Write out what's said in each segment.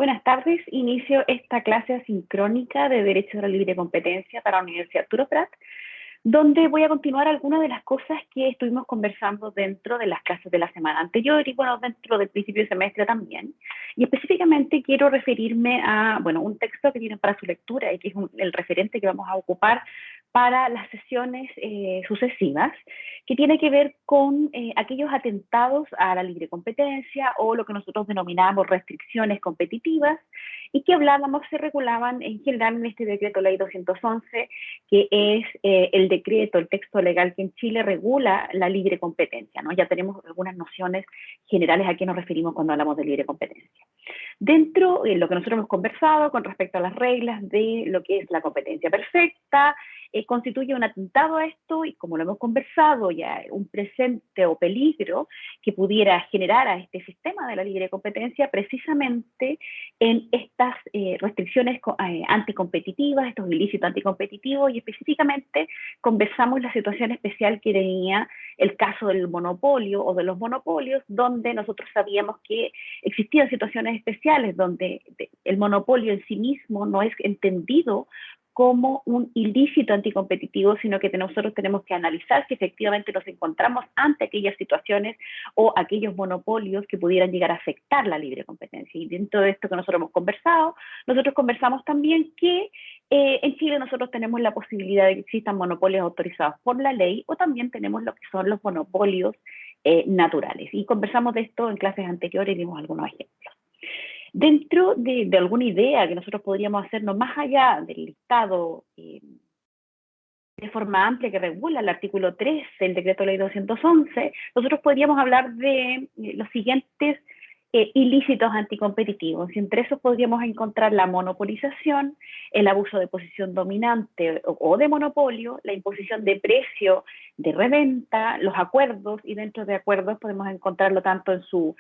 Buenas tardes, inicio esta clase asincrónica de Derecho a la Libre Competencia para la Universidad Arturo Prat, donde voy a continuar algunas de las cosas que estuvimos conversando dentro de las clases de la semana anterior y, bueno, dentro del principio de semestre también. Y específicamente quiero referirme a, bueno, un texto que tienen para su lectura y que es el referente que vamos a ocupar para las sesiones sucesivas, que tiene que ver con aquellos atentados a la libre competencia o lo que nosotros denominamos restricciones competitivas y que hablábamos, se regulaban en general en este decreto ley 211, que es el decreto, el texto legal que en Chile regula la libre competencia, ¿no? Ya tenemos algunas nociones generales a qué nos referimos cuando hablamos de libre competencia. Dentro de lo que nosotros hemos conversado con respecto a las reglas de lo que es la competencia perfecta, constituye un atentado a esto y, como lo hemos conversado, ya un presente o peligro que pudiera generar a este sistema de la libre competencia precisamente en estas restricciones anticompetitivas, estos ilícitos anticompetitivos, y específicamente conversamos la situación especial que tenía el caso del monopolio o de los monopolios, donde nosotros sabíamos que existían situaciones especiales donde el monopolio en sí mismo no es entendido como un ilícito anticompetitivo, sino que nosotros tenemos que analizar si efectivamente nos encontramos ante aquellas situaciones o aquellos monopolios que pudieran llegar a afectar la libre competencia. Y dentro de esto que nosotros hemos conversado, nosotros conversamos también que en Chile nosotros tenemos la posibilidad de que existan monopolios autorizados por la ley o también tenemos lo que son los monopolios naturales. Y conversamos de esto en clases anteriores y dimos algunos ejemplos. Dentro de alguna idea que nosotros podríamos hacernos más allá del listado de forma amplia que regula el artículo 3 del decreto ley 211, nosotros podríamos hablar de los siguientes ilícitos anticompetitivos. Y entre esos podríamos encontrar la monopolización, el abuso de posición dominante o de monopolio, la imposición de precio de reventa, los acuerdos, y dentro de acuerdos podemos encontrarlo tanto en sus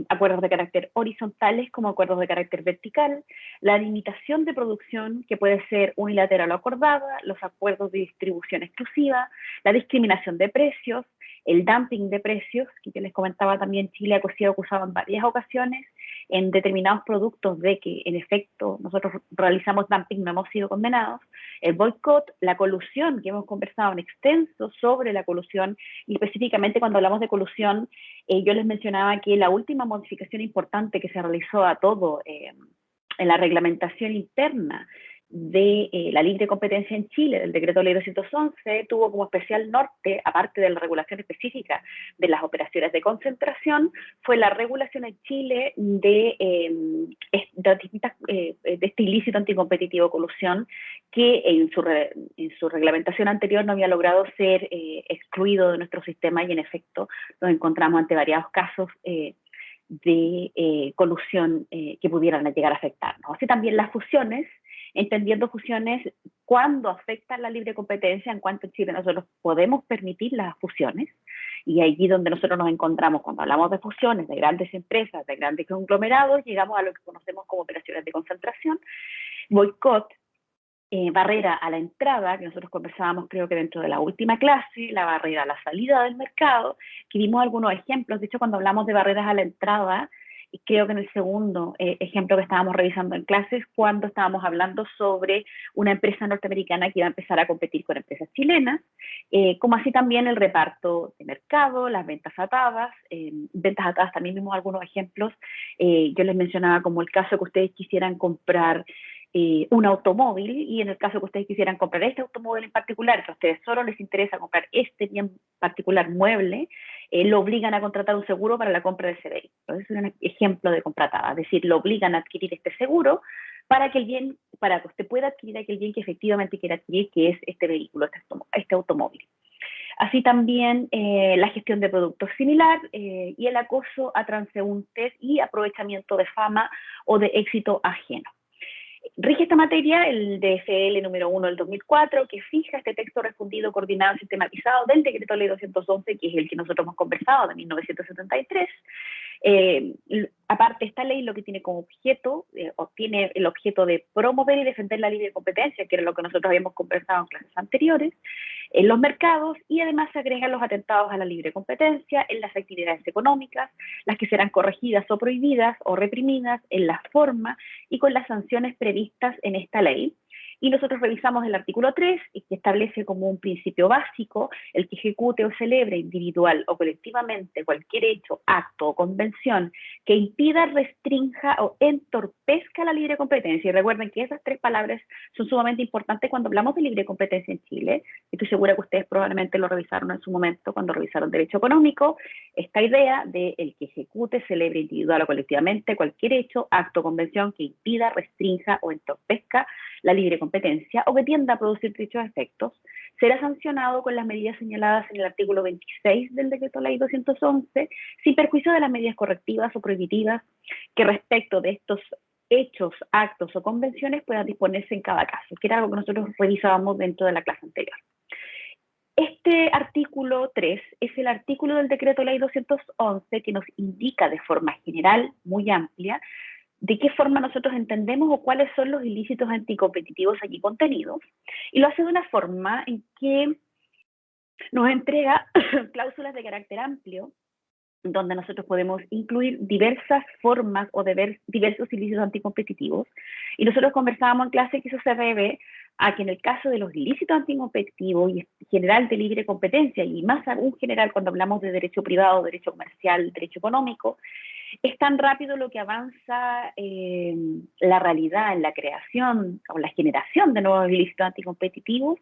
acuerdos de carácter horizontales como acuerdos de carácter vertical, la limitación de producción, que puede ser unilateral o acordada, los acuerdos de distribución exclusiva, la discriminación de precios, el dumping de precios, que yo les comentaba también, Chile ha sido acusado en varias ocasiones en determinados productos de que en efecto nosotros realizamos dumping, no hemos sido condenados, el boicot, la colusión, que hemos conversado en extenso sobre la colusión, y específicamente cuando hablamos de colusión, yo les mencionaba que la última modificación importante que se realizó a todo en la reglamentación interna de la libre competencia en Chile, del decreto ley 211, tuvo como especial norte, aparte de la regulación específica de las operaciones de concentración, fue la regulación en Chile de este ilícito anticompetitivo colusión, que en su reglamentación anterior no había logrado ser excluido de nuestro sistema, y en efecto nos encontramos ante variados casos de colusión que pudieran llegar a afectarnos. Así también las fusiones, entendiendo fusiones cuando afectan la libre competencia, en cuanto en Chile nosotros podemos permitir las fusiones, y allí donde nosotros nos encontramos cuando hablamos de fusiones de grandes empresas, de grandes conglomerados, llegamos a lo que conocemos como operaciones de concentración, boicot, barrera a la entrada, que nosotros conversábamos creo que dentro de la última clase, la barrera a la salida del mercado, que vimos algunos ejemplos. De hecho, cuando hablamos de barreras a la entrada, y creo que en el segundo ejemplo que estábamos revisando en clases, cuando estábamos hablando sobre una empresa norteamericana que iba a empezar a competir con empresas chilenas, como así también el reparto de mercado, las ventas atadas. Ventas atadas también vimos algunos ejemplos. Yo les mencionaba como el caso que ustedes quisieran comprar un automóvil, y en el caso que ustedes quisieran comprar este automóvil en particular, que a ustedes solo les interesa comprar este bien particular mueble, lo obligan a contratar un seguro para la compra de ese vehículo. Entonces es un ejemplo de compratada, es decir, lo obligan a adquirir este seguro para que usted pueda adquirir aquel bien que efectivamente quiere adquirir, que es este vehículo, este automóvil. Así también la gestión de productos similar y el acoso a transeúntes y aprovechamiento de fama o de éxito ajeno. Rige esta materia el DFL número 1 del 2004, que fija este texto refundido, coordinado, sistematizado del decreto ley 211, que es el que nosotros hemos conversado, de 1973. Aparte, esta ley lo que tiene como objeto, tiene el objeto de promover y defender la libre competencia, que era lo que nosotros habíamos conversado en clases anteriores, en los mercados, y además se agregan los atentados a la libre competencia en las actividades económicas, las que serán corregidas o prohibidas o reprimidas en la forma y con las sanciones previstas en esta ley. Y nosotros revisamos el artículo 3, que establece como un principio básico el que ejecute o celebre individual o colectivamente cualquier hecho, acto o convención que impida, restrinja o entorpezca la libre competencia. Y recuerden que esas tres palabras son sumamente importantes cuando hablamos de libre competencia en Chile. Estoy segura que ustedes probablemente lo revisaron en su momento cuando revisaron derecho económico. Esta idea de el que ejecute, celebre individual o colectivamente cualquier hecho, acto o convención que impida, restrinja o entorpezca la libre competencia o que tienda a producir dichos efectos, será sancionado con las medidas señaladas en el artículo 26 del Decreto Ley 211, sin perjuicio de las medidas correctivas o prohibitivas que respecto de estos hechos, actos o convenciones puedan disponerse en cada caso, que era algo que nosotros revisábamos dentro de la clase anterior. Este artículo 3 es el artículo del Decreto Ley 211 que nos indica de forma general, muy amplia, de qué forma nosotros entendemos o cuáles son los ilícitos anticompetitivos aquí contenidos, y lo hace de una forma en que nos entrega cláusulas de carácter amplio, donde nosotros podemos incluir diversas formas o diversos ilícitos anticompetitivos, y nosotros conversábamos en clase que eso se debe a que en el caso de los ilícitos anticompetitivos y en general de libre competencia, y más aún general cuando hablamos de derecho privado, derecho comercial, derecho económico, es tan rápido lo que avanza la realidad en la creación o la generación de nuevos ilícitos anticompetitivos,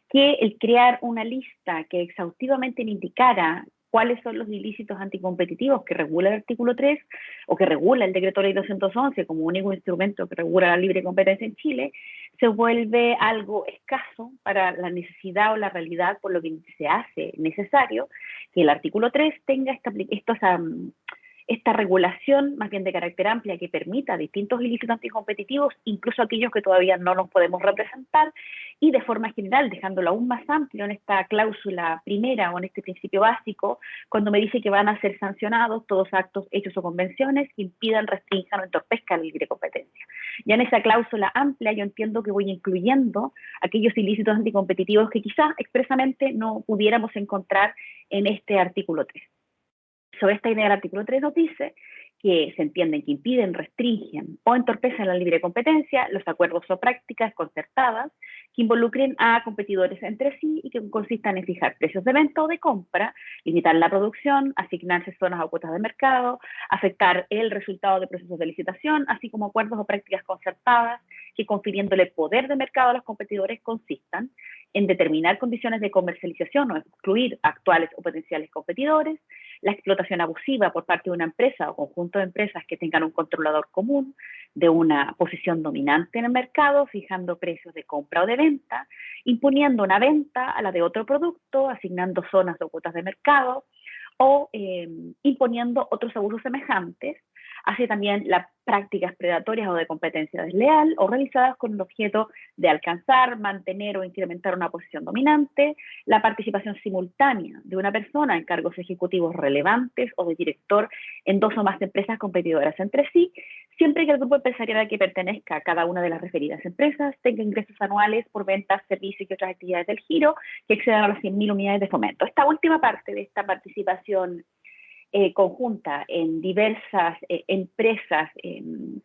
que el crear una lista que exhaustivamente indicara cuáles son los ilícitos anticompetitivos que regula el artículo 3 o que regula el Decreto Ley 211 como único instrumento que regula la libre competencia en Chile, se vuelve algo escaso para la necesidad o la realidad, por lo que se hace necesario que el artículo 3 tenga esta regulación más bien de carácter amplia que permita distintos ilícitos anticompetitivos, incluso aquellos que todavía no nos podemos representar, y de forma general, dejándolo aún más amplio en esta cláusula primera o en este principio básico, cuando me dice que van a ser sancionados todos actos, hechos o convenciones que impidan, restrinjan o entorpezcan la libre competencia. Ya en esa cláusula amplia yo entiendo que voy incluyendo aquellos ilícitos anticompetitivos que quizás expresamente no pudiéramos encontrar en este artículo 3. Sobre esta idea, el artículo 3 nos dice que se entienden que impiden, restringen o entorpecen la libre competencia los acuerdos o prácticas concertadas que involucren a competidores entre sí y que consistan en fijar precios de venta o de compra, limitar la producción, asignarse zonas o cuotas de mercado, afectar el resultado de procesos de licitación, así como acuerdos o prácticas concertadas que, confiriéndole poder de mercado a los competidores, consistan en determinar condiciones de comercialización o excluir actuales o potenciales competidores, la explotación abusiva por parte de una empresa o conjunto de empresas que tengan un controlador común de una posición dominante en el mercado, fijando precios de compra o de venta, imponiendo una venta a la de otro producto, asignando zonas o cuotas de mercado o imponiendo otros abusos semejantes, así también las prácticas predatorias o de competencia desleal o realizadas con el objeto de alcanzar, mantener o incrementar una posición dominante, la participación simultánea de una persona en cargos ejecutivos relevantes o de director en dos o más empresas competidoras entre sí, siempre que el grupo empresarial al que pertenezca a cada una de las referidas empresas tenga ingresos anuales por ventas, servicios y otras actividades del giro que excedan a las 100.000 unidades de fomento. Esta última parte de esta participación conjunta en diversas empresas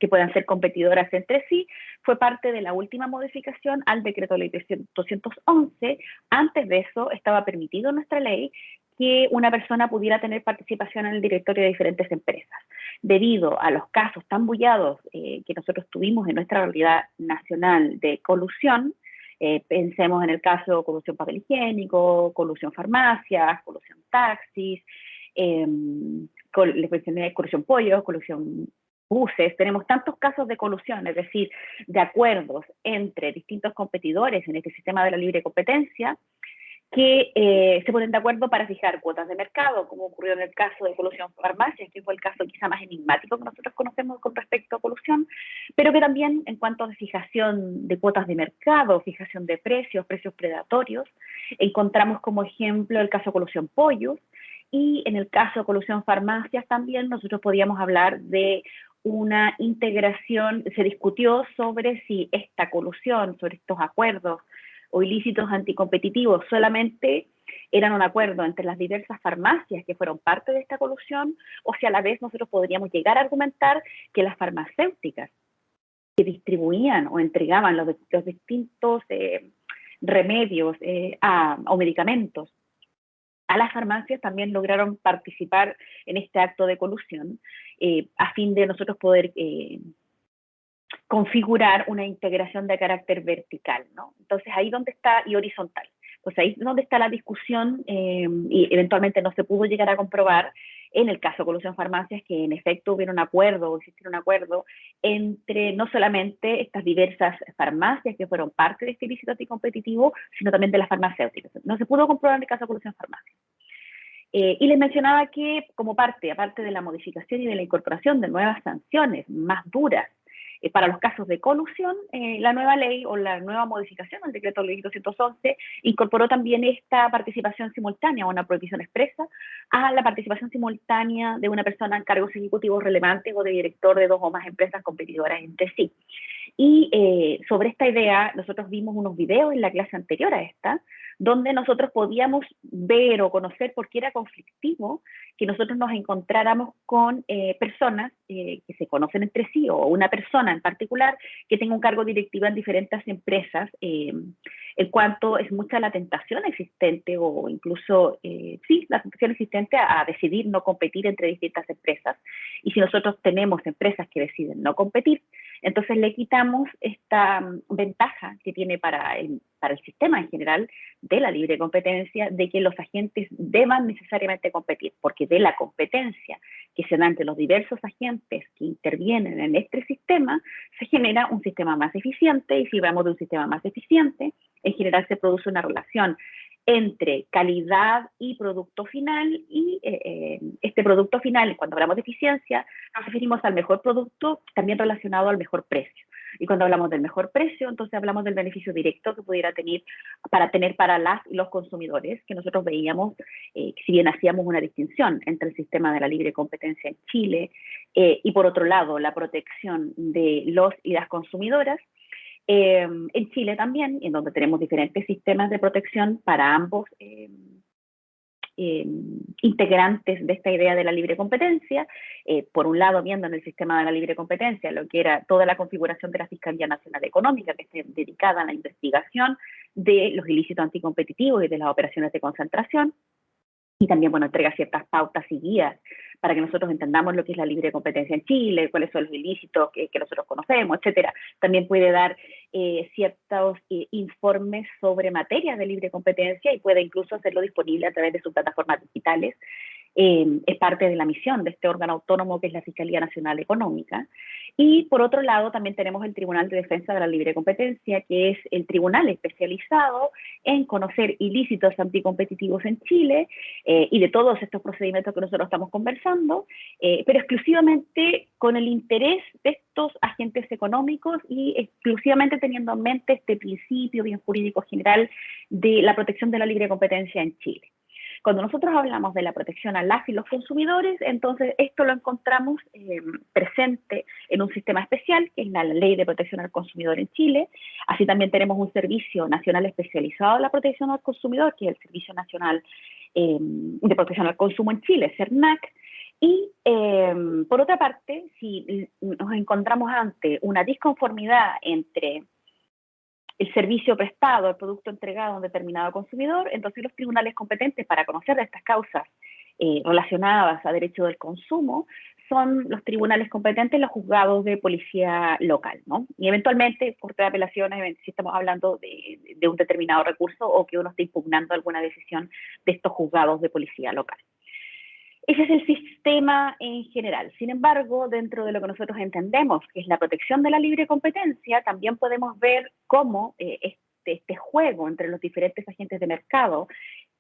que puedan ser competidoras entre sí, fue parte de la última modificación al Decreto Ley 211. Antes de eso estaba permitido en nuestra ley que una persona pudiera tener participación en el directorio de diferentes empresas. Debido a los casos tan bullados que nosotros tuvimos en nuestra realidad nacional de colusión, pensemos en el caso de colusión papel higiénico, colusión farmacias, colusión taxis, les mencioné colusión pollos, colusión buses, tenemos tantos casos de colusión, es decir, de acuerdos entre distintos competidores en este sistema de la libre competencia, que se ponen de acuerdo para fijar cuotas de mercado, como ocurrió en el caso de colusión farmacias, que fue el caso quizá más enigmático que nosotros conocemos con respecto a colusión, pero que también en cuanto a fijación de cuotas de mercado, fijación de precios, precios predatorios, encontramos como ejemplo el caso de colusión pollos, y en el caso de colusión farmacias también nosotros podíamos hablar de una integración, se discutió sobre si esta colusión, sobre estos acuerdos o ilícitos anticompetitivos solamente eran un acuerdo entre las diversas farmacias que fueron parte de esta colusión, o si a la vez nosotros podríamos llegar a argumentar que las farmacéuticas que distribuían o entregaban los distintos remedios o medicamentos a las farmacias también lograron participar en este acto de colusión a fin de nosotros poder configurar una integración de carácter vertical, ¿no? Entonces ahí donde está, y horizontal. Pues ahí es donde está la discusión y eventualmente no se pudo llegar a comprobar en el caso de colusión farmacias que en efecto hubiera un acuerdo o existiera un acuerdo entre no solamente estas diversas farmacias que fueron parte de este ilícito anticompetitivo, sino también de las farmacéuticas. No se pudo comprobar en el caso de colusión farmacias. Y les mencionaba que como parte, aparte de la modificación y de la incorporación de nuevas sanciones más duras para los casos de colusión, la nueva ley o la nueva modificación al decreto ley 211 incorporó también esta participación simultánea, una prohibición expresa a la participación simultánea de una persona en cargos ejecutivos relevantes o de director de dos o más empresas competidoras entre sí. Y sobre esta idea, nosotros vimos unos videos en la clase anterior a esta, donde nosotros podíamos ver o conocer por qué era conflictivo que nosotros nos encontráramos con personas que se conocen entre sí, o una persona en particular que tenga un cargo directivo en diferentes empresas, en cuanto es mucha la tentación existente, o incluso, sí, la tentación existente a decidir no competir entre distintas empresas. Y si nosotros tenemos empresas que deciden no competir, entonces le quitamos esta ventaja que tiene para el sistema en general de la libre competencia, de que los agentes deban necesariamente competir, porque de la competencia que se da entre los diversos agentes que intervienen en este sistema, se genera un sistema más eficiente, y si vamos de un sistema más eficiente, en general se produce una relación entre calidad y producto final, y este producto final, cuando hablamos de eficiencia, nos referimos al mejor producto, también relacionado al mejor precio. Y cuando hablamos del mejor precio, entonces hablamos del beneficio directo que pudiera tener para las y los consumidores, que nosotros veíamos, si bien hacíamos una distinción entre el sistema de la libre competencia en Chile y por otro lado la protección de los y las consumidoras, en Chile también, en donde tenemos diferentes sistemas de protección para ambos integrantes de esta idea de la libre competencia, por un lado viendo en el sistema de la libre competencia lo que era toda la configuración de la Fiscalía Nacional Económica, que está dedicada a la investigación de los ilícitos anticompetitivos y de las operaciones de concentración, y también, bueno, entrega ciertas pautas y guías para que nosotros entendamos lo que es la libre competencia en Chile, cuáles son los ilícitos que nosotros conocemos, etcétera. También puede dar ciertos informes sobre materias de libre competencia, y puede incluso hacerlo disponible a través de sus plataformas digitales. Es parte de la misión de este órgano autónomo que es la Fiscalía Nacional Económica. Y por otro lado también tenemos el Tribunal de Defensa de la Libre Competencia, que es el tribunal especializado en conocer ilícitos anticompetitivos en Chile y de todos estos procedimientos que nosotros estamos conversando, pero exclusivamente con el interés de estos agentes económicos y exclusivamente teniendo en mente este principio bien jurídico general de la protección de la libre competencia en Chile. Cuando nosotros hablamos de la protección a las y los consumidores, entonces esto lo encontramos presente en un sistema especial, que es la Ley de Protección al Consumidor en Chile. Así también tenemos un Servicio Nacional Especializado en la Protección al Consumidor, que es el Servicio Nacional de Protección al Consumo en Chile, SERNAC. Y por otra parte, si nos encontramos ante una disconformidad entre el servicio prestado, el producto entregado a un determinado consumidor, entonces los tribunales competentes para conocer de estas causas relacionadas a derecho del consumo son los tribunales competentes, los juzgados de policía local, ¿no? Y eventualmente, corte de apelaciones, si estamos hablando de un determinado recurso o que uno esté impugnando alguna decisión de estos juzgados de policía local. Ese es el sistema en general. Sin embargo, dentro de lo que nosotros entendemos que es la protección de la libre competencia, también podemos ver cómo este juego entre los diferentes agentes de mercado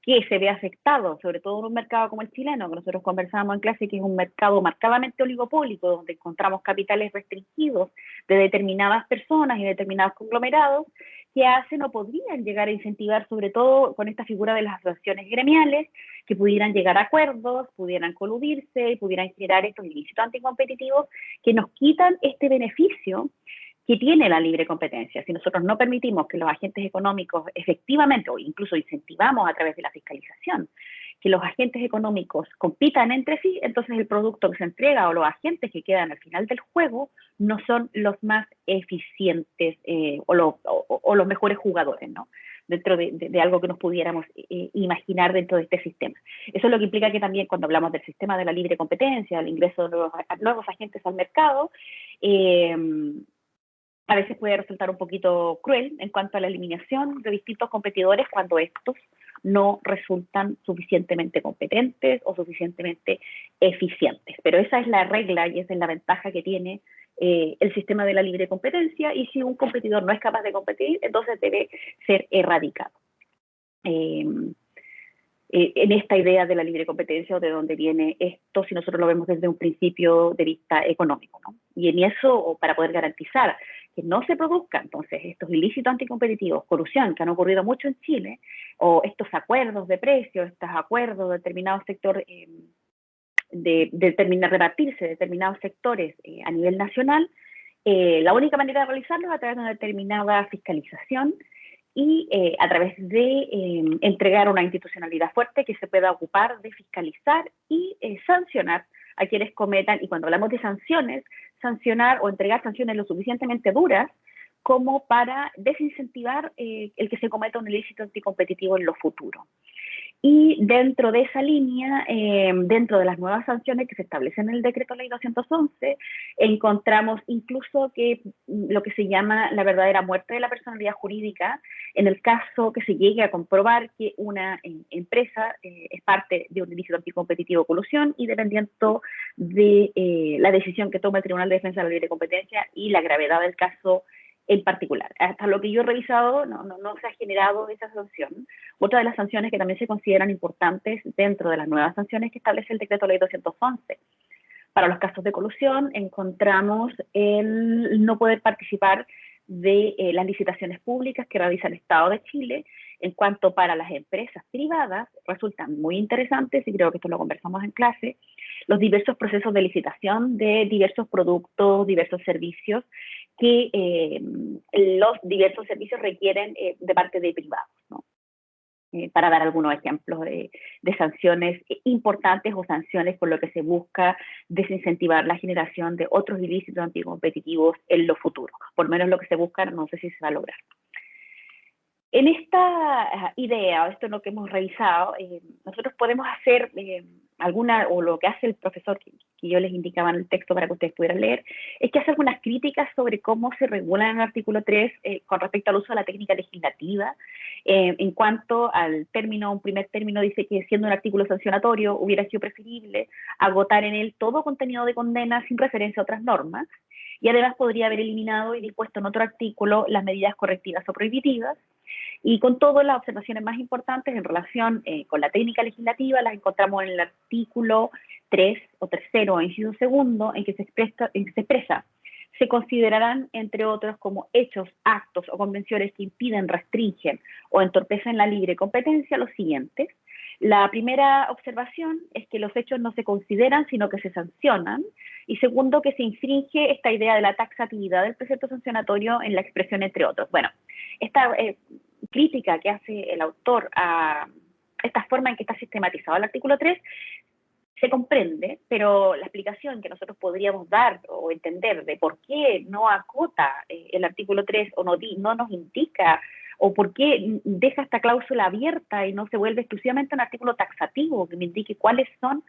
que se ve afectado, sobre todo en un mercado como el chileno, que nosotros conversábamos en clase, que es un mercado marcadamente oligopólico, donde encontramos capitales restringidos de determinadas personas y determinados conglomerados, que hacen o podrían llegar a incentivar, sobre todo con esta figura de las asociaciones gremiales, que pudieran llegar a acuerdos, pudieran coludirse y pudieran generar estos ilícitos anticompetitivos que nos quitan este beneficio que tiene la libre competencia. Si nosotros no permitimos que los agentes económicos efectivamente, o incluso incentivamos a través de la fiscalización, que los agentes económicos compitan entre sí, entonces el producto que se entrega o los agentes que quedan al final del juego no son los más eficientes o los mejores jugadores, ¿no? Dentro de algo que nos pudiéramos imaginar dentro de este sistema. Eso es lo que implica que también cuando hablamos del sistema de la libre competencia, el ingreso de nuevos agentes al mercado, a veces puede resultar un poquito cruel en cuanto a la eliminación de distintos competidores cuando estos no resultan suficientemente competentes o suficientemente eficientes. Pero esa es la regla y esa es la ventaja que tiene el sistema de la libre competencia, y si un competidor no es capaz de competir, entonces debe ser erradicado. En esta idea de la libre competencia o de dónde viene esto, si nosotros lo vemos desde un principio de vista económico, ¿no? Y en eso, para poder garantizar que no se produzcan entonces estos ilícitos anticompetitivos, corrupción, que han ocurrido mucho en Chile, o estos acuerdos de precios, estos acuerdos de determinado sector, de repartirse determinados sectores a nivel nacional, la única manera de realizarlo es a través de una determinada fiscalización y a través de entregar una institucionalidad fuerte que se pueda ocupar de fiscalizar y sancionar a quienes cometan, y cuando hablamos de sanciones, sancionar o entregar sanciones lo suficientemente duras como para desincentivar el que se cometa un ilícito anticompetitivo en lo futuro. Y dentro de esa línea, dentro de las nuevas sanciones que se establecen en el Decreto Ley 211, encontramos incluso que lo que se llama la verdadera muerte de la personalidad jurídica, en el caso que se llegue a comprobar que una empresa es parte de un ilícito anticompetitivo o colusión, y dependiendo de la decisión que tome el Tribunal de Defensa de la Libre Competencia y la gravedad del caso en particular. Hasta lo que yo he revisado, no se ha generado esa sanción. Otra de las sanciones que también se consideran importantes dentro de las nuevas sanciones que establece el Decreto Ley 211. Para los casos de colusión, encontramos el no poder participar de las licitaciones públicas que realiza el Estado de Chile. En cuanto para las empresas privadas, resultan muy interesantes, y creo que esto lo conversamos en clase, los diversos procesos de licitación de diversos productos, diversos servicios, que los diversos servicios requieren de parte de privados, ¿no? Para dar algunos ejemplos de sanciones importantes o sanciones por lo que se busca desincentivar la generación de otros ilícitos anticompetitivos en lo futuro. Por lo menos lo que se busca, no sé si se va a lograr. En esta idea, o esto es lo que hemos revisado, nosotros podemos hacer o lo que hace el profesor que yo les indicaba en el texto para que ustedes pudieran leer, es que hace algunas críticas sobre cómo se regula en el artículo 3 con respecto al uso de la técnica legislativa. En cuanto al término, un primer término dice que siendo un artículo sancionatorio hubiera sido preferible agotar en él todo contenido de condena sin referencia a otras normas, y además podría haber eliminado y dispuesto en otro artículo las medidas correctivas o prohibitivas. Y con todas las observaciones más importantes en relación con la técnica legislativa las encontramos en el artículo 3 o tercero, inciso segundo, en que se expresa: se considerarán, entre otros, como hechos, actos o convenciones que impiden, restringen o entorpecen la libre competencia los siguientes. La primera observación es que los hechos no se consideran, sino que se sancionan. Y segundo, que se infringe esta idea de la taxatividad del precepto sancionatorio en la expresión entre otros. Bueno, esta crítica que hace el autor a esta forma en que está sistematizado el artículo 3 se comprende, pero la explicación que nosotros podríamos dar o entender de por qué no acota el artículo 3 o no nos indica, o por qué deja esta cláusula abierta y no se vuelve exclusivamente un artículo taxativo que me indique cuáles son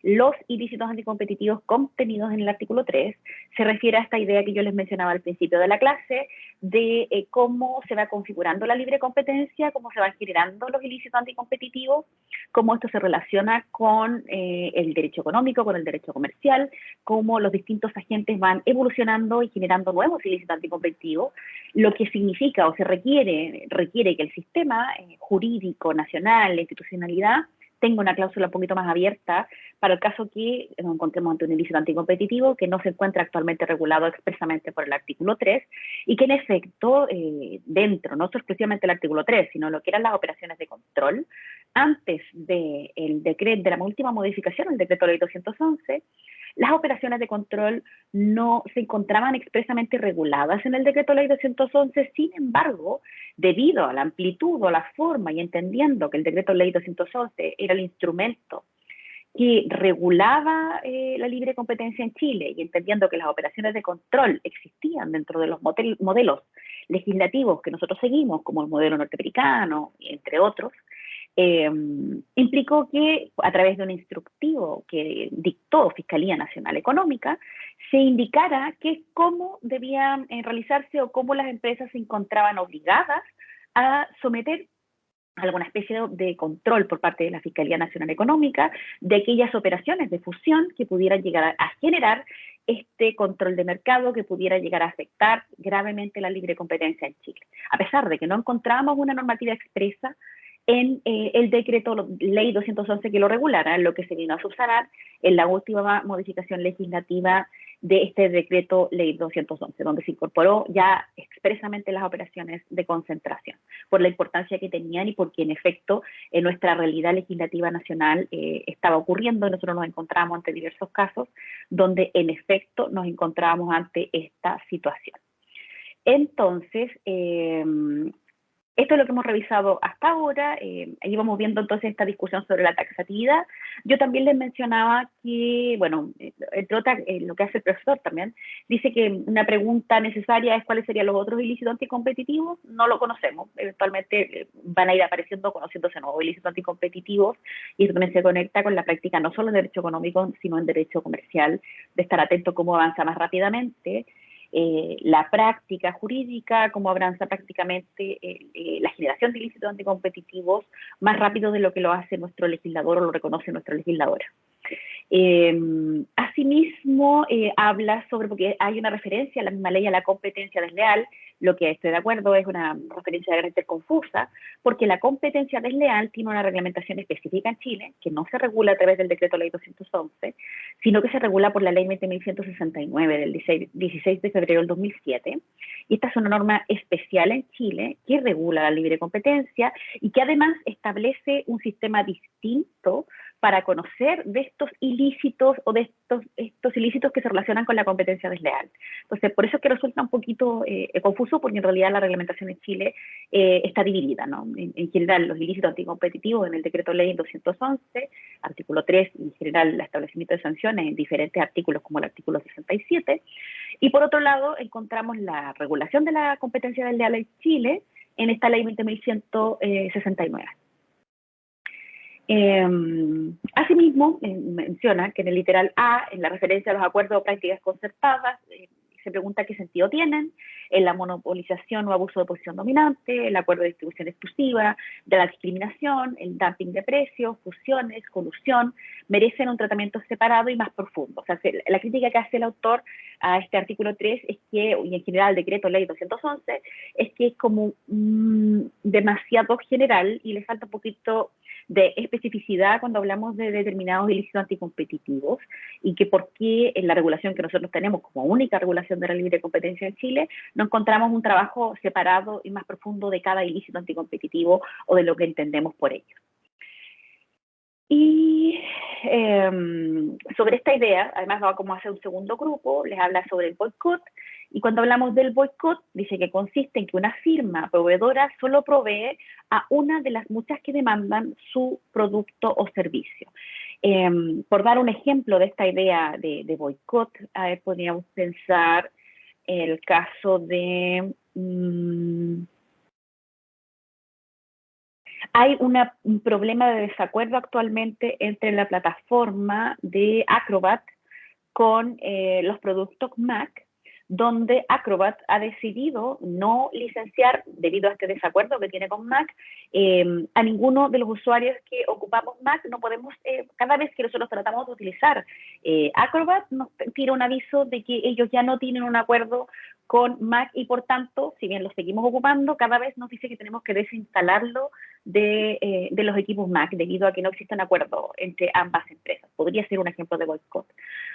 los ilícitos anticompetitivos contenidos en el artículo 3, se refiere a esta idea que yo les mencionaba al principio de la clase, de cómo se va configurando la libre competencia, cómo se van generando los ilícitos anticompetitivos, cómo esto se relaciona con el derecho económico, con el derecho comercial, cómo los distintos agentes van evolucionando y generando nuevos ilícitos anticompetitivos, lo que significa o se requiere que el sistema jurídico nacional, la institucionalidad, tenga una cláusula un poquito más abierta para el caso que nos encontremos ante un ilícito anticompetitivo que no se encuentra actualmente regulado expresamente por el artículo 3 y que en efecto dentro, no exclusivamente el artículo 3, sino lo que eran las operaciones de control antes del decreto, de la última modificación, el decreto ley 211, las operaciones de control no se encontraban expresamente reguladas en el decreto ley 211, sin embargo, debido a la amplitud o la forma y entendiendo que el decreto ley 211 era el instrumento que regulaba la libre competencia en Chile y entendiendo que las operaciones de control existían dentro de los modelos legislativos que nosotros seguimos, como el modelo norteamericano, entre otros, implicó que a través de un instructivo que dictó Fiscalía Nacional Económica, se indicara cómo debían realizarse o cómo las empresas se encontraban obligadas a someter alguna especie de control por parte de la Fiscalía Nacional Económica de aquellas operaciones de fusión que pudieran llegar a generar este control de mercado que pudiera llegar a afectar gravemente la libre competencia en Chile. A pesar de que no encontramos una normativa expresa en el decreto ley 211 que lo regulara, lo que se vino a subsanar en la última modificación legislativa de este decreto ley 211, donde se incorporó ya expresamente las operaciones de concentración, por la importancia que tenían y porque en efecto en nuestra realidad legislativa nacional estaba ocurriendo. Nosotros nos encontramos ante diversos casos donde en efecto nos encontrábamos ante esta situación. Entonces, esto es lo que hemos revisado hasta ahora. Ahí vamos viendo entonces esta discusión sobre la taxatividad. Yo también les mencionaba que, bueno, entre otras, lo que hace el profesor también, dice que una pregunta necesaria es cuáles serían los otros ilícitos anticompetitivos. No lo conocemos. Eventualmente van a ir apareciendo, conociéndose nuevos ilícitos anticompetitivos, y eso también se conecta con la práctica no solo en derecho económico, sino en derecho comercial, de estar atento a cómo avanza más rápidamente la práctica jurídica, cómo avanza prácticamente la generación de ilícitos anticompetitivos más rápido de lo que lo hace nuestro legislador o lo reconoce nuestra legisladora. Asimismo, habla sobre, porque hay una referencia a la misma ley a la competencia desleal, lo que estoy de acuerdo es una referencia de carácter confusa, porque la competencia desleal tiene una reglamentación específica en Chile, que no se regula a través del decreto ley 211, sino que se regula por la ley 20.169 del 16 de febrero del 2007, y esta es una norma especial en Chile que regula la libre competencia y que además establece un sistema distinto para conocer de estos ilícitos o de estos ilícitos que se relacionan con la competencia desleal. Entonces, por eso es que resulta un poquito confuso, porque en realidad la reglamentación en Chile está dividida, ¿no? En general, los ilícitos anticompetitivos en el decreto ley 211, artículo 3, y en general el establecimiento de sanciones en diferentes artículos como el artículo 67, y por otro lado encontramos la regulación de la competencia desleal en Chile en esta ley 20.169. Asimismo, menciona que en el literal A, en la referencia a los acuerdos o prácticas concertadas, se pregunta qué sentido tienen, en la monopolización o abuso de posición dominante, el acuerdo de distribución exclusiva, de la discriminación, el dumping de precios, fusiones, colusión, merecen un tratamiento separado y más profundo. O sea, la crítica que hace el autor a este artículo 3 es que, y en general al decreto ley 211, es que es como demasiado general y le falta un poquito de especificidad cuando hablamos de determinados ilícitos anticompetitivos, y que por qué en la regulación que nosotros tenemos como única regulación de la libre competencia en Chile no encontramos un trabajo separado y más profundo de cada ilícito anticompetitivo o de lo que entendemos por ello. Y sobre esta idea, además va como hacer un segundo grupo, les habla sobre el boicot, y cuando hablamos del boicot, dice que consiste en que una firma proveedora solo provee a una de las muchas que demandan su producto o servicio. Por dar un ejemplo de esta idea de boicot, podríamos pensar el caso de... hay un problema de desacuerdo actualmente entre la plataforma de Acrobat con los productos Mac, donde Acrobat ha decidido no licenciar, debido a este desacuerdo que tiene con Mac, a ninguno de los usuarios que ocupamos Mac. No podemos, cada vez que nosotros tratamos de utilizar Acrobat, nos tira un aviso de que ellos ya no tienen un acuerdo con Mac y por tanto, si bien lo seguimos ocupando, cada vez nos dice que tenemos que desinstalarlo de los equipos Mac debido a que no existe un acuerdo entre ambas empresas. Podría ser un ejemplo de boicot.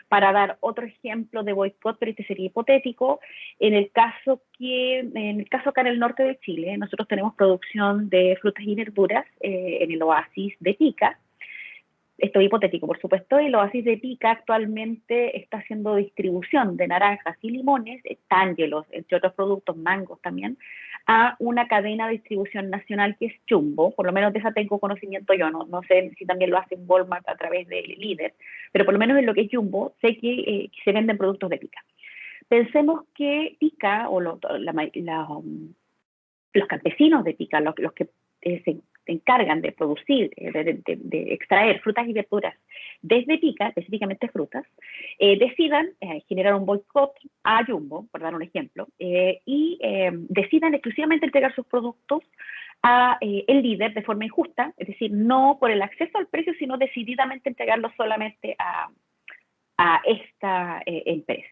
Para dar otro ejemplo de boicot, pero este sería hipotético, en el caso acá en el norte de Chile, nosotros tenemos producción de frutas y verduras en el oasis de Pica. Esto es hipotético, por supuesto, y el oasis de Pica actualmente está haciendo distribución de naranjas y limones, tángelos, entre otros productos, mangos también, a una cadena de distribución nacional que es Jumbo. Por lo menos de esa tengo conocimiento yo, no sé si también lo hace Walmart a través de Líder, pero por lo menos en lo que es Jumbo sé que se venden productos de Pica. Pensemos que Pica, o los campesinos de Pica, los que se encargan de producir, de extraer frutas y verduras desde Pica, específicamente frutas, decidan generar un boicot a Jumbo, por dar un ejemplo, y decidan exclusivamente entregar sus productos a el Líder de forma injusta, es decir, no por el acceso al precio, sino decididamente entregarlos solamente a esta empresa.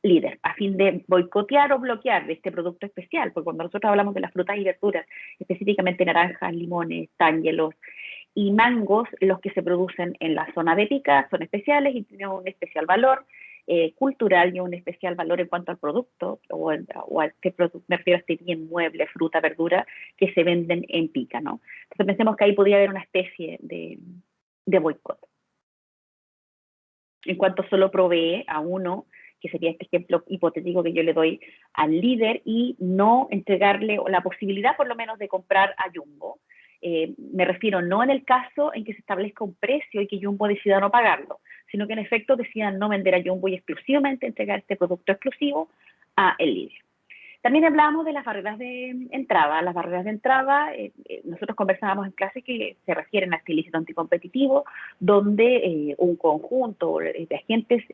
Líder, a fin de boicotear o bloquear este producto especial, porque cuando nosotros hablamos de las frutas y verduras, específicamente naranjas, limones, tángelos y mangos, los que se producen en la zona de Pica son especiales y tienen un especial valor cultural y un especial valor en cuanto al producto, o a este producto, me refiero a este bien mueble, fruta, verdura, que se venden en Pica, ¿no? Entonces pensemos que ahí podría haber una especie de boicot. En cuanto solo provee a uno, que sería este ejemplo hipotético que yo le doy al Líder, y no entregarle la posibilidad por lo menos de comprar a Jumbo. Me refiero no en el caso en que se establezca un precio y que Jumbo decida no pagarlo, sino que en efecto decidan no vender a Jumbo y exclusivamente entregar este producto exclusivo a el Líder. También hablábamos de las barreras de entrada. Las barreras de entrada, nosotros conversábamos en clase que se refieren a este ilícito anticompetitivo, donde un conjunto de agentes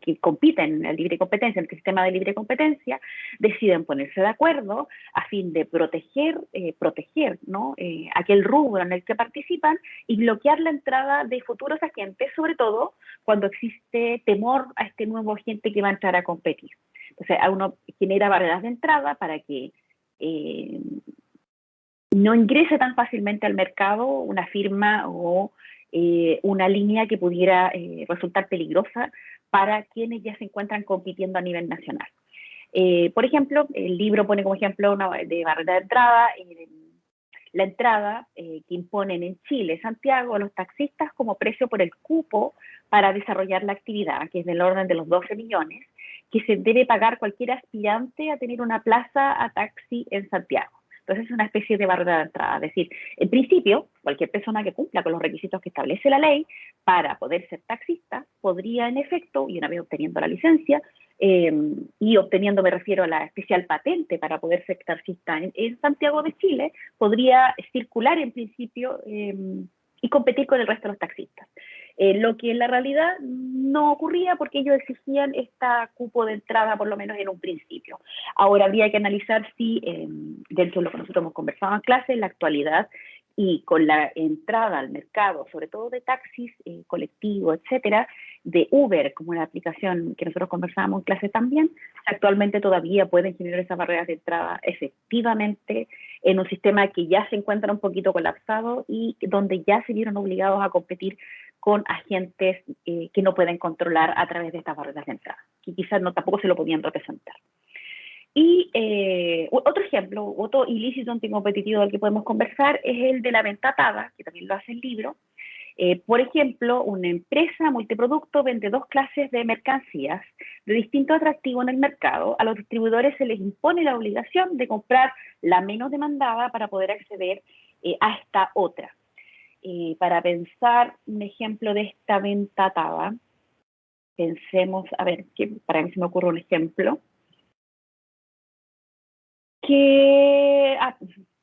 que compiten en la libre competencia, en el sistema de libre competencia, deciden ponerse de acuerdo a fin de proteger ¿no? Aquel rubro en el que participan y bloquear la entrada de futuros agentes, sobre todo cuando existe temor a este nuevo agente que va a entrar a competir. Entonces, a uno genera barreras de entrada para que no ingrese tan fácilmente al mercado una firma o una línea que pudiera resultar peligrosa para quienes ya se encuentran compitiendo a nivel nacional. Por ejemplo, el libro pone como ejemplo una de barrera de entrada, la entrada que imponen en Chile, Santiago, a los taxistas como precio por el cupo para desarrollar la actividad, que es del orden de los 12 millones, que se debe pagar cualquier aspirante a tener una plaza a taxi en Santiago. Entonces es una especie de barrera de entrada. Es decir, en principio, cualquier persona que cumpla con los requisitos que establece la ley para poder ser taxista podría, en efecto, y una vez obteniendo la licencia, y obteniendo, me refiero a la especial patente para poder ser taxista en Santiago de Chile, podría circular en principio y competir con el resto de los taxistas. Lo que en la realidad no ocurría porque ellos exigían este cupo de entrada por lo menos en un principio. Ahora habría que analizar si dentro de lo que nosotros hemos conversado en clase, en la actualidad y con la entrada al mercado, sobre todo de taxis, colectivos, etcétera, de Uber, como una aplicación que nosotros conversábamos en clase también, actualmente todavía pueden generar esas barreras de entrada efectivamente en un sistema que ya se encuentra un poquito colapsado y donde ya se vieron obligados a competir con agentes que no pueden controlar a través de estas barreras de entrada, que quizás tampoco se lo podían representar. Y otro ejemplo, otro ilícito anticompetitivo del que podemos conversar es el de la venta atada, que también lo hace el libro. Por ejemplo, una empresa multiproducto vende dos clases de mercancías de distinto atractivo en el mercado. A los distribuidores se les impone la obligación de comprar la menos demandada para poder acceder a esta otra. Para pensar un ejemplo de esta venta atada, pensemos, a ver, que para mí se me ocurre un ejemplo, que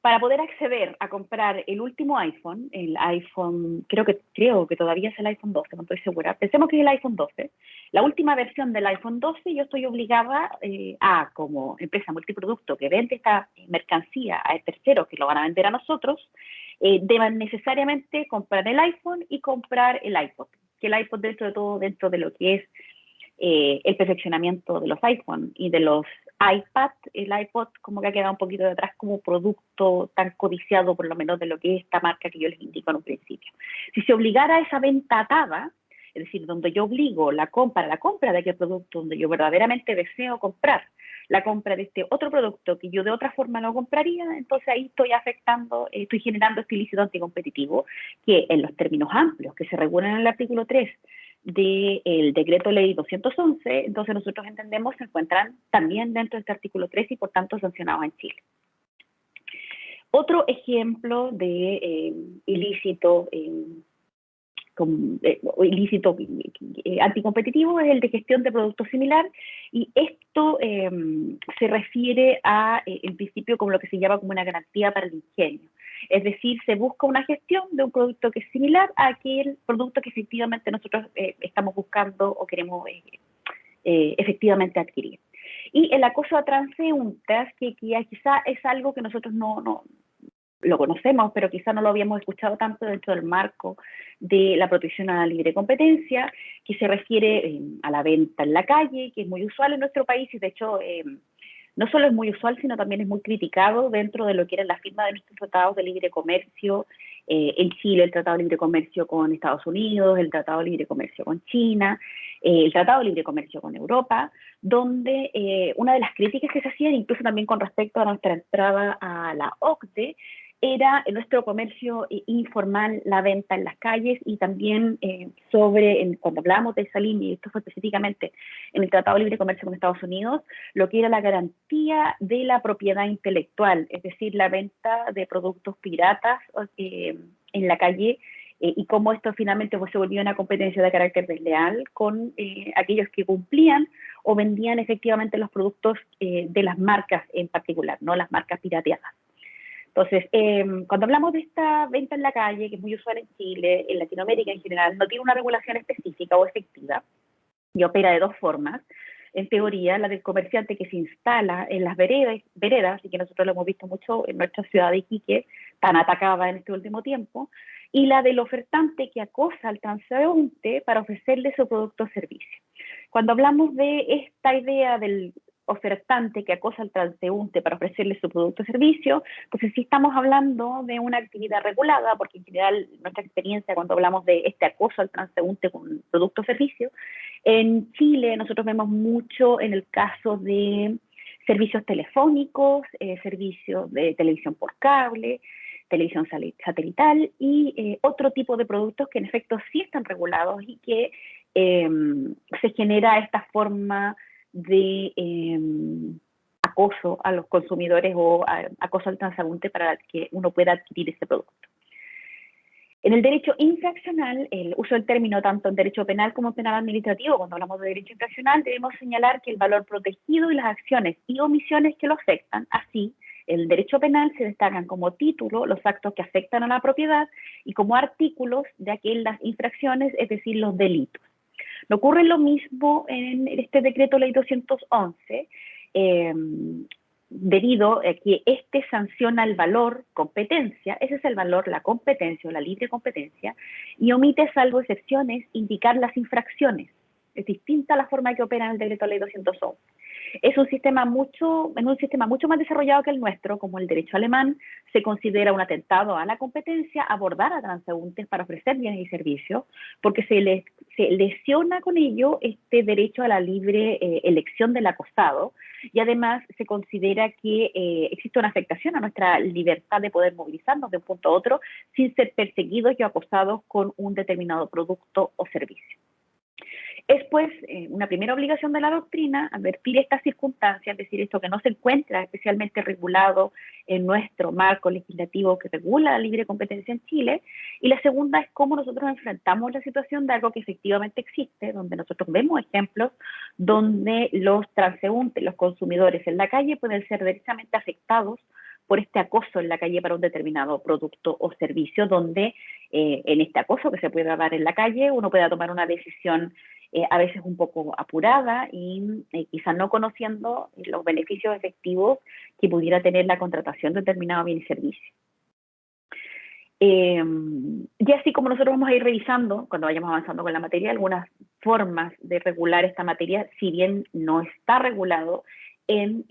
para poder acceder a comprar el último iPhone, el iPhone, creo que todavía es el iPhone 12, no estoy segura, pensemos que es el iPhone 12, la última versión del iPhone 12, yo estoy obligada como empresa multiproducto que vende esta mercancía a terceros que lo van a vender a nosotros, deban necesariamente comprar el iPhone y comprar el iPod, que el iPod dentro de todo, dentro de lo que es el perfeccionamiento de los iPhone y de los iPad, el iPod como que ha quedado un poquito detrás como producto tan codiciado, por lo menos de lo que es esta marca que yo les indico en un principio. Si se obligara a esa venta atada, es decir, donde yo obligo la compra de aquel producto, donde yo verdaderamente deseo comprar la compra de este otro producto que yo de otra forma no compraría, entonces ahí estoy afectando, estoy generando este ilícito anticompetitivo que en los términos amplios que se regulan en el artículo 3 del decreto ley 211, entonces nosotros entendemos se encuentran también dentro de este artículo 3 y por tanto sancionados en Chile. Otro ejemplo de ilícito ilícito anticompetitivo es el de gestión de productos similar, y esto se refiere a, en principio, como lo que se llama como una garantía para el ingenio. Es decir, se busca una gestión de un producto que es similar a aquel producto que efectivamente nosotros estamos buscando o queremos efectivamente adquirir. Y el acoso a transeúntes, que quizá es algo que nosotros no lo conocemos, pero quizá no lo habíamos escuchado tanto dentro del marco de la protección a la libre competencia, que se refiere a la venta en la calle, que es muy usual en nuestro país y de hecho no solo es muy usual, sino también es muy criticado dentro de lo que era la firma de nuestros tratados de libre comercio. En Chile, el Tratado de Libre Comercio con Estados Unidos, el Tratado de Libre Comercio con China, el Tratado de Libre Comercio con Europa, donde una de las críticas que se hacían, incluso también con respecto a nuestra entrada a la OCDE, era nuestro comercio informal, la venta en las calles, y también cuando hablamos de esa línea, y esto fue específicamente en el Tratado de Libre Comercio con Estados Unidos, lo que era la garantía de la propiedad intelectual, es decir, la venta de productos piratas en la calle, y cómo esto finalmente pues, se volvió una competencia de carácter desleal con aquellos que cumplían o vendían efectivamente los productos de las marcas en particular, no las marcas pirateadas. Entonces, cuando hablamos de esta venta en la calle, que es muy usual en Chile, en Latinoamérica en general, no tiene una regulación específica o efectiva y opera de dos formas. En teoría, la del comerciante que se instala en las veredas, y que nosotros lo hemos visto mucho en nuestra ciudad de Iquique, tan atacada en este último tiempo, y la del ofertante que acosa al transeúnte para ofrecerle su producto o servicio. Cuando hablamos de esta idea del ofertante que acosa al transeúnte para ofrecerle su producto o servicio, pues sí estamos hablando de una actividad regulada, porque en general nuestra experiencia cuando hablamos de este acoso al transeúnte con producto o servicio, en Chile nosotros vemos mucho en el caso de servicios telefónicos, servicios de televisión por cable, televisión satelital y otro tipo de productos que en efecto sí están regulados y que se genera esta forma de acoso a los consumidores o acoso al transeúnte para que uno pueda adquirir ese producto. En el derecho infraccional, el uso del término tanto en derecho penal como en penal administrativo, cuando hablamos de derecho infraccional, debemos señalar que el valor protegido y las acciones y omisiones que lo afectan, así, en el derecho penal se destacan como título los actos que afectan a la propiedad y como artículos de aquellas infracciones, es decir, los delitos. No ocurre lo mismo en este decreto ley 211, debido a que este sanciona el valor competencia, ese es el valor, la competencia o la libre competencia, y omite, salvo excepciones, indicar las infracciones. Es distinta la forma que opera en el decreto ley 211. Es un sistema mucho más desarrollado que el nuestro, como el derecho alemán, se considera un atentado a la competencia abordar a transeúntes para ofrecer bienes y servicios, porque se lesiona con ello este derecho a la libre elección del acosado, y además se considera que existe una afectación a nuestra libertad de poder movilizarnos de un punto a otro sin ser perseguidos y acosados con un determinado producto o servicio. Es pues una primera obligación de la doctrina advertir estas circunstancias, es decir, esto que no se encuentra especialmente regulado en nuestro marco legislativo que regula la libre competencia en Chile, y la segunda es cómo nosotros enfrentamos la situación de algo que efectivamente existe, donde nosotros vemos ejemplos donde los transeúntes, los consumidores en la calle pueden ser directamente afectados por este acoso en la calle para un determinado producto o servicio, donde en este acoso que se puede dar en la calle uno pueda tomar una decisión a veces un poco apurada y quizás no conociendo los beneficios efectivos que pudiera tener la contratación de determinado bien y servicio. Y así como nosotros vamos a ir revisando, cuando vayamos avanzando con la materia, algunas formas de regular esta materia, si bien no está regulado en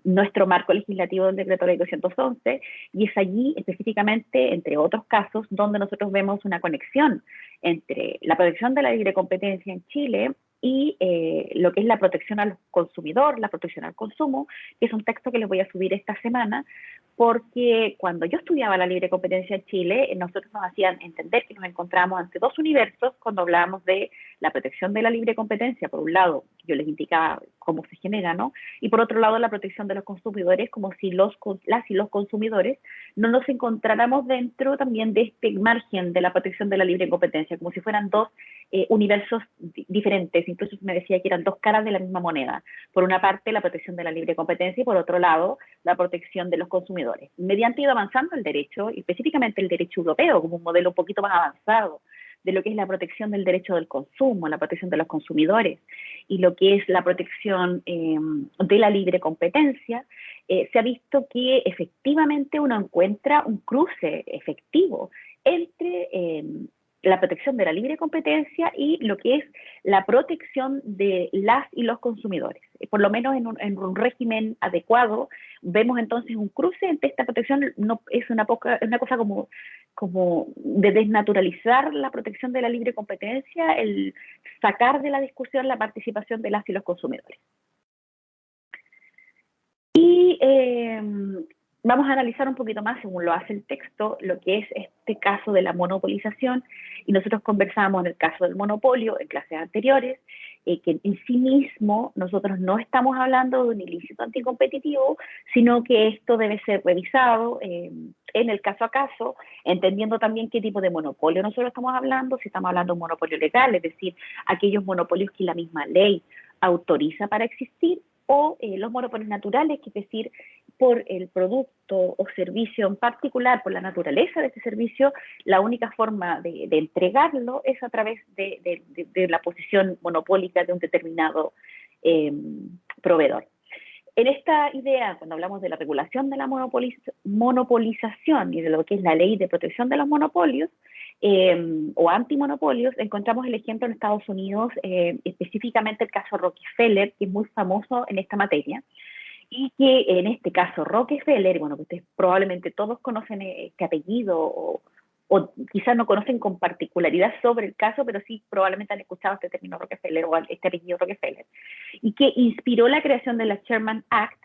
nuestro marco legislativo del Decreto Ley 211, y es allí específicamente, entre otros casos, donde nosotros vemos una conexión entre la protección de la libre competencia en Chile y lo que es la protección al consumidor, la protección al consumo, que es un texto que les voy a subir esta semana, porque cuando yo estudiaba la libre competencia en Chile, nosotros nos hacían entender que nos encontramos ante dos universos cuando hablábamos de la protección de la libre competencia, por un lado, yo les indicaba cómo se genera, ¿no? Y por otro lado, la protección de los consumidores, como si las y los consumidores no nos encontráramos dentro también de este margen de la protección de la libre competencia, como si fueran dos universos diferentes, incluso me decía que eran dos caras de la misma moneda. Por una parte, la protección de la libre competencia y por otro lado, la protección de los consumidores. Mediante ido avanzando el derecho, y específicamente el derecho europeo, como un modelo un poquito más avanzado de lo que es la protección del derecho del consumo, la protección de los consumidores y lo que es la protección de la libre competencia, se ha visto que efectivamente uno encuentra un cruce efectivo entre la protección de la libre competencia y lo que es la protección de las y los consumidores. Por lo menos en un régimen adecuado, vemos entonces un cruce entre esta protección, no, es una cosa como de desnaturalizar la protección de la libre competencia, el sacar de la discusión la participación de las y los consumidores. Y vamos a analizar un poquito más, según lo hace el texto, lo que es este caso de la monopolización. Y nosotros conversamos en el caso del monopolio en clases anteriores, que en sí mismo nosotros no estamos hablando de un ilícito anticompetitivo, sino que esto debe ser revisado en el caso a caso, entendiendo también qué tipo de monopolio nosotros estamos hablando, si estamos hablando de un monopolio legal, es decir, aquellos monopolios que la misma ley autoriza para existir, o los monopolios naturales, que es decir, por el producto o servicio en particular, por la naturaleza de este servicio, la única forma de entregarlo es a través de la posición monopólica de un determinado proveedor. En esta idea, cuando hablamos de la regulación de la monopolización y de lo que es la ley de protección de los monopolios o antimonopolios, encontramos el ejemplo en Estados Unidos, específicamente el caso Rockefeller, que es muy famoso en esta materia, y que en este caso Rockefeller, bueno, que ustedes probablemente todos conocen este apellido o quizás no conocen con particularidad sobre el caso, pero sí probablemente han escuchado este término Rockefeller o este apellido Rockefeller, y que inspiró la creación de la Sherman Act,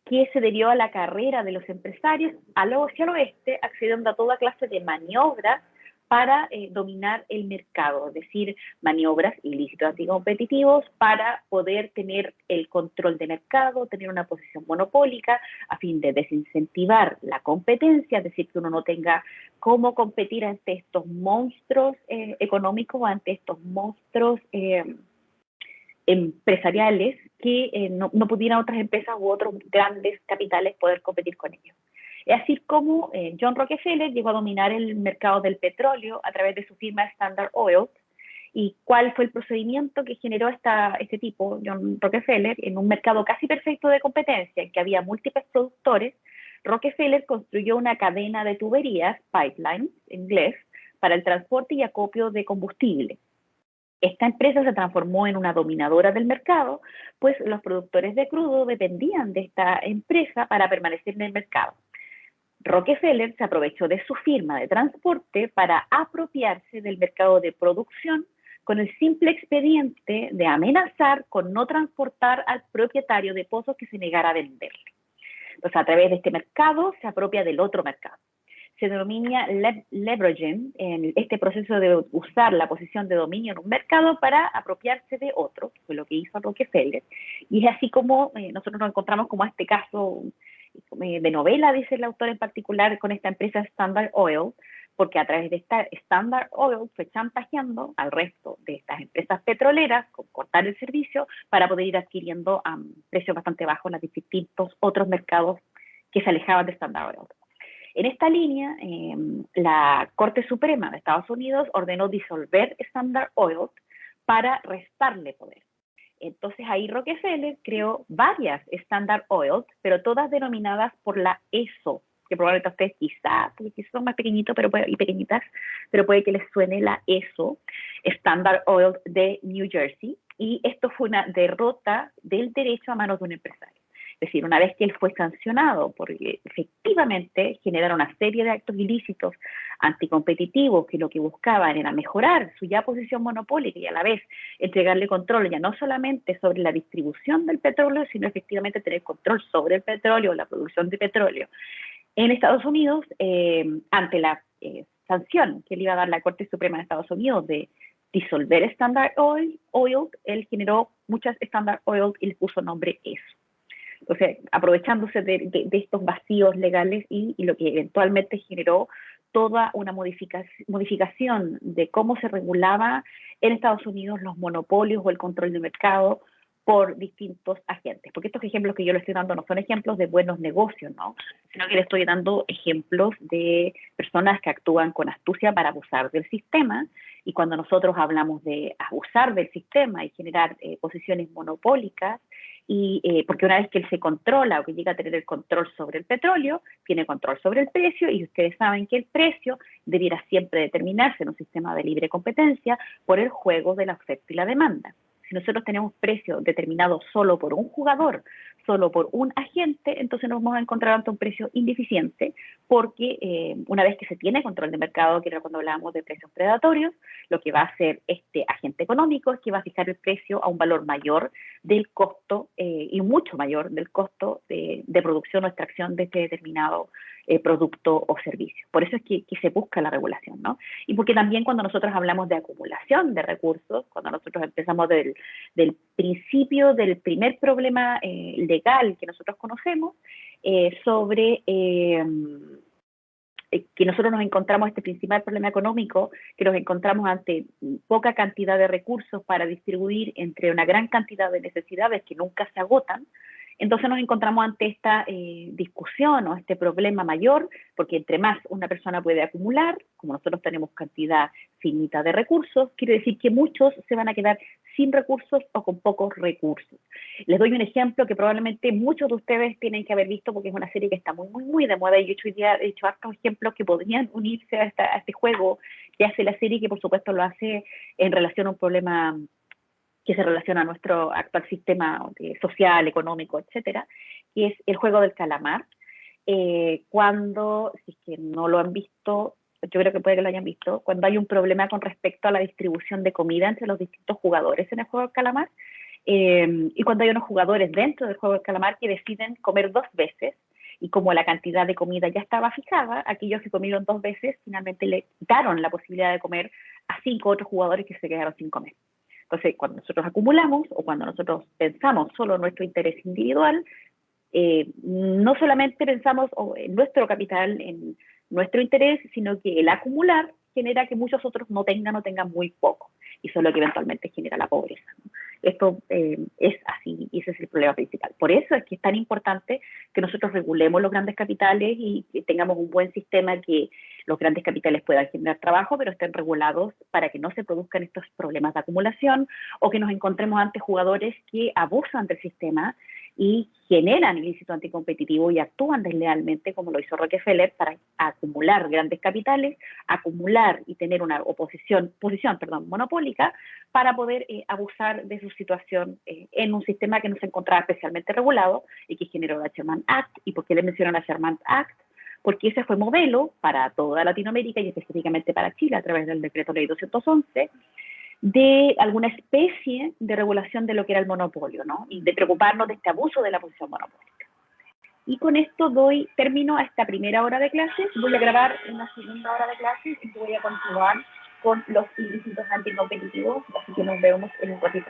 que se debió a la carrera de los empresarios hacia el oeste, accediendo a toda clase de maniobras para dominar el mercado, es decir, maniobras ilícitos anticompetitivos para poder tener el control de mercado, tener una posición monopólica a fin de desincentivar la competencia, es decir, que uno no tenga cómo competir ante estos monstruos económicos, ante estos monstruos empresariales que no pudieran otras empresas u otros grandes capitales poder competir con ellos. Es así como John Rockefeller llegó a dominar el mercado del petróleo a través de su firma Standard Oil. ¿Y cuál fue el procedimiento que generó este tipo, John Rockefeller, en un mercado casi perfecto de competencia, en que había múltiples productores? Rockefeller construyó una cadena de tuberías, pipelines en inglés, para el transporte y acopio de combustible. Esta empresa se transformó en una dominadora del mercado, pues los productores de crudo dependían de esta empresa para permanecer en el mercado. Rockefeller se aprovechó de su firma de transporte para apropiarse del mercado de producción con el simple expediente de amenazar con no transportar al propietario de pozos que se negara a venderle. Entonces, a través de este mercado se apropia del otro mercado. Se denomina leveraging, en este proceso de usar la posición de dominio en un mercado para apropiarse de otro, que fue lo que hizo Rockefeller. Y es así como nosotros nos encontramos como este caso de novela, dice el autor en particular, con esta empresa Standard Oil, porque a través de esta Standard Oil fue chantajeando al resto de estas empresas petroleras con cortar el servicio para poder ir adquiriendo a precios bastante bajos los distintos otros mercados que se alejaban de Standard Oil. En esta línea, la Corte Suprema de Estados Unidos ordenó disolver Standard Oil para restarle poder. Entonces ahí Rockefeller creó varias Standard Oil, pero todas denominadas por la ESO, que probablemente a ustedes quizás, porque quizás son más pequeñitos y pequeñitas, pero puede que les suene la ESO, Standard Oil de New Jersey, y esto fue una derrota del derecho a manos de un empresario. Es decir, una vez que él fue sancionado porque efectivamente generaron una serie de actos ilícitos anticompetitivos que lo que buscaban era mejorar su ya posición monopólica y a la vez entregarle control ya no solamente sobre la distribución del petróleo, sino efectivamente tener control sobre el petróleo, la producción de petróleo. En Estados Unidos, ante la sanción que le iba a dar la Corte Suprema de Estados Unidos de disolver Standard Oil, él generó muchas Standard Oil y le puso nombre ESO. Entonces, aprovechándose de estos vacíos legales y lo que eventualmente generó toda una modificación de cómo se regulaba en Estados Unidos los monopolios o el control de mercado por distintos agentes. Porque estos ejemplos que yo le estoy dando no son ejemplos de buenos negocios, ¿no? Sino que le estoy dando ejemplos de personas que actúan con astucia para abusar del sistema. Y cuando nosotros hablamos de abusar del sistema y generar posiciones monopólicas, porque una vez que él se controla o que llega a tener el control sobre el petróleo, tiene control sobre el precio y ustedes saben que el precio debiera siempre determinarse en un sistema de libre competencia por el juego de la oferta y la demanda. Si nosotros tenemos precios determinados solo por un jugador, solo por un agente, entonces nos vamos a encontrar ante un precio ineficiente, porque una vez que se tiene control de mercado, que era cuando hablábamos de precios predatorios, lo que va a hacer este agente económico es que va a fijar el precio a un valor mayor del costo y mucho mayor del costo de producción o extracción de este determinado producto o servicio. Por eso es que se busca la regulación, ¿no? Y porque también cuando nosotros hablamos de acumulación de recursos, cuando nosotros empezamos del principio del primer problema legal que nosotros conocemos, sobre que nosotros nos encontramos este principal problema económico, que nos encontramos ante poca cantidad de recursos para distribuir entre una gran cantidad de necesidades que nunca se agotan. Entonces nos encontramos ante esta discusión o este problema mayor, porque entre más una persona puede acumular, como nosotros tenemos cantidad finita de recursos, quiere decir que muchos se van a quedar sin recursos o con pocos recursos. Les doy un ejemplo que probablemente muchos de ustedes tienen que haber visto porque es una serie que está muy, muy, muy de moda y yo he hecho hartos ejemplos que podrían unirse a este juego que hace la serie, que por supuesto lo hace en relación a un problema que se relaciona a nuestro actual sistema social, económico, etcétera, que es el juego del calamar. Cuando, si es que no lo han visto, yo creo que puede que lo hayan visto, cuando hay un problema con respecto a la distribución de comida entre los distintos jugadores en el juego del calamar, y cuando hay unos jugadores dentro del juego del calamar que deciden comer 2 veces, y como la cantidad de comida ya estaba fijada, aquellos que comieron 2 veces finalmente le quitaron la posibilidad de comer a 5 otros jugadores que se quedaron sin comer. Entonces, cuando nosotros acumulamos o cuando nosotros pensamos solo en nuestro interés individual, no solamente pensamos en nuestro capital, en nuestro interés, sino que el acumular genera que muchos otros no tengan o tengan muy poco. Y eso es lo que eventualmente genera la pobreza, ¿no? Esto es así y ese es el problema principal. Por eso es que es tan importante que nosotros regulemos los grandes capitales y que tengamos un buen sistema que los grandes capitales puedan generar trabajo, pero estén regulados para que no se produzcan estos problemas de acumulación o que nos encontremos ante jugadores que abusan del sistema y generan ilícito anticompetitivo y actúan deslealmente, como lo hizo Rockefeller, para acumular grandes capitales, acumular y tener una posición monopólica para poder abusar de su situación en un sistema que no se encontraba especialmente regulado y que generó la Sherman Act. ¿Y por qué le menciono la Sherman Act? Porque ese fue modelo para toda Latinoamérica y específicamente para Chile a través del decreto ley 211, de alguna especie de regulación de lo que era el monopolio, ¿no? Y de preocuparnos de este abuso de la posición monopólica. Y con esto termino a esta primera hora de clases. Voy a grabar una segunda hora de clases y voy a continuar con los ilícitos anticompetitivos, así que nos vemos en un ratito.